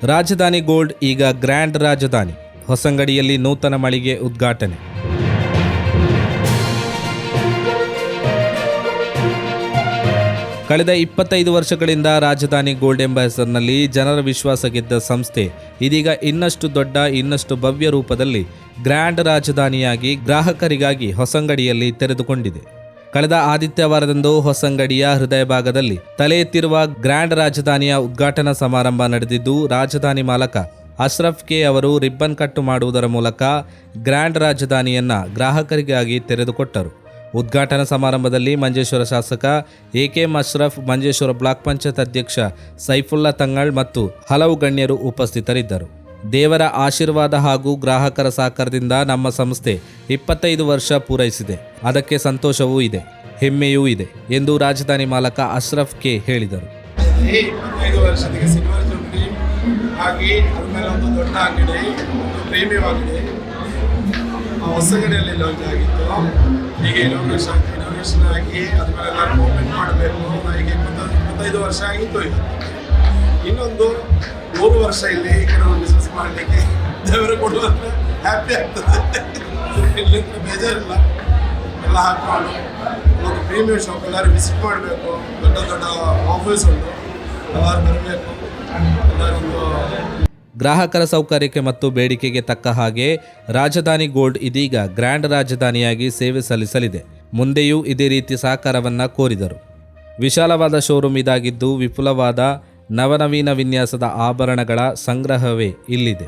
ರಾಜಧಾನಿ ಗೋಲ್ಡ್ ಈಗ ಗ್ರ್ಯಾಂಡ್ ರಾಜಧಾನಿ. ಹೊಸಂಗಡಿಯಲ್ಲಿ ನೂತನ ಮಳಿಗೆ ಉದ್ಘಾಟನೆ. ಕಳೆದ 25 ವರ್ಷಗಳಿಂದ ರಾಜಧಾನಿ ಗೋಲ್ಡ್ ಎಂಬ ಹೆಸರಿನಲ್ಲಿ ಜನರ ವಿಶ್ವಾಸ ಗೆದ್ದ ಸಂಸ್ಥೆ ಇದೀಗ ಇನ್ನಷ್ಟು ದೊಡ್ಡ, ಇನ್ನಷ್ಟು ಭವ್ಯ ರೂಪದಲ್ಲಿ ಗ್ರ್ಯಾಂಡ್ ರಾಜಧಾನಿಯಾಗಿ ಗ್ರಾಹಕರಿಗಾಗಿ ಹೊಸಂಗಡಿಯಲ್ಲಿ ತೆರೆದುಕೊಂಡಿದೆ. ಕಳೆದ ಆದಿತ್ಯವಾರದಂದು ಹೊಸಂಗಡಿಯ ಹೃದಯ ಭಾಗದಲ್ಲಿ ತಲೆ ಎತ್ತಿರುವ ಗ್ರ್ಯಾಂಡ್ ರಾಜಧಾನಿಯ ಉದ್ಘಾಟನಾ ಸಮಾರಂಭ ನಡೆದಿದ್ದು, ರಾಜಧಾನಿ ಮಾಲಕ ಅಶ್ರಫ್ ಕೆ ಅವರು ರಿಬ್ಬನ್ ಕಟ್ಟು ಮಾಡುವುದರ ಮೂಲಕ ಗ್ರ್ಯಾಂಡ್ ರಾಜಧಾನಿಯನ್ನ ಗ್ರಾಹಕರಿಗಾಗಿ ತೆರೆದುಕೊಟ್ಟರು. ಉದ್ಘಾಟನಾ ಸಮಾರಂಭದಲ್ಲಿ ಮಂಜೇಶ್ವರ ಶಾಸಕ ಎ.ಕೆ.ಎಂ. ಅಶ್ರಫ್, ಮಂಜೇಶ್ವರ ಬ್ಲಾಕ್ ಪಂಚಾಯತ್ ಅಧ್ಯಕ್ಷ ಸೈಫುಲ್ಲಾ ತಂಗಳ್ ಮತ್ತು ಹಲವು ಗಣ್ಯರು ಉಪಸ್ಥಿತರಿದ್ದರು. ದೇವರ ಆಶೀರ್ವಾದ ಹಾಗೂ ಗ್ರಾಹಕರ ಸಹಕಾರದಿಂದ ನಮ್ಮ ಸಂಸ್ಥೆ 25 ವರ್ಷ ಪೂರೈಸಿದೆ. ಅದಕ್ಕೆ ಸಂತೋಷವೂ ಇದೆ, ಹೆಮ್ಮೆಯೂ ಇದೆ ಎಂದು ರಾಜಧಾನಿ ಮಾಲಕ ಅಶ್ರಫ್ ಕೆ ಹೇಳಿದರು. 25 ವರ್ಷದಿಗೆ ಸಿಲ್ವರ್ ಜೂಬ್ಲಿ ಆಗಿ ಅದಮೇಲೆ ಒಂದು ದೊಡ್ಡ ಅಂಗಡಿ, ಪ್ರೀಮಿಯಂ ಅಂಗಡಿ ಹೊಸಗಡೆಯಲ್ಲಿ ಲಾಂಚ್ ಆಗಿತ್ತು. ಈಗ ಇನೋಗ್ರೇಷನ್ ಆಗಿ ಅದಮೇಲೆ ಎಲ್ಲ ಮೂವ್ಮೆಂಟ್ ಮಾಡಬೇಕು. ಈಗ 25 ವರ್ಷ ಆಗಿತ್ತು. ಇನ್ನೊಂದು 3 ವರ್ಷ ಇಲ್ಲಿ ಕೆಲವು ಬಿಸ್ನೆಸ್ ಮಾಡಲಿಕ್ಕೆ ದೇವರು ಕೊಡುವಂತ ಹ್ಯಾಪಿ ಆಗ್ತದೆ. ಇಲ್ಲಿಂದ ಬೇಜಾರಿಲ್ಲ. ಎಲ್ಲ ಹಾಕೊಂಡು ಒಂದು ಪ್ರೀಮಿಯಂ ಶಾಪ್ ಎಲ್ಲರೂ ವಿಸಿಟ್ ಮಾಡಬೇಕು. ದೊಡ್ಡ ದೊಡ್ಡ ಆಫೀಸ್ ಉಂಟು, ಎಲ್ಲರೂ ಬರಬೇಕು. ಎಲ್ಲರೊಂದು ಗ್ರಾಹಕರ ಸೌಕರ್ಯಕ್ಕೆ ಮತ್ತು ಬೇಡಿಕೆಗೆ ತಕ್ಕ ಹಾಗೆ ರಾಜಧಾನಿ ಗೋಲ್ಡ್ ಇದೀಗ ಗ್ರ್ಯಾಂಡ್ ರಾಜಧಾನಿಯಾಗಿ ಸೇವೆ ಸಲ್ಲಿಸಲಿದೆ. ಮುಂದೆಯೂ ಇದೇ ರೀತಿ ಸಹಕಾರವನ್ನು ಕೋರಿದರು. ವಿಶಾಲವಾದ ಶೋರೂಮ್ ಇದಾಗಿದ್ದು, ವಿಪುಲವಾದ ನವನವೀನ ವಿನ್ಯಾಸದ ಆಭರಣಗಳ ಸಂಗ್ರಹವೇ ಇಲ್ಲಿದೆ.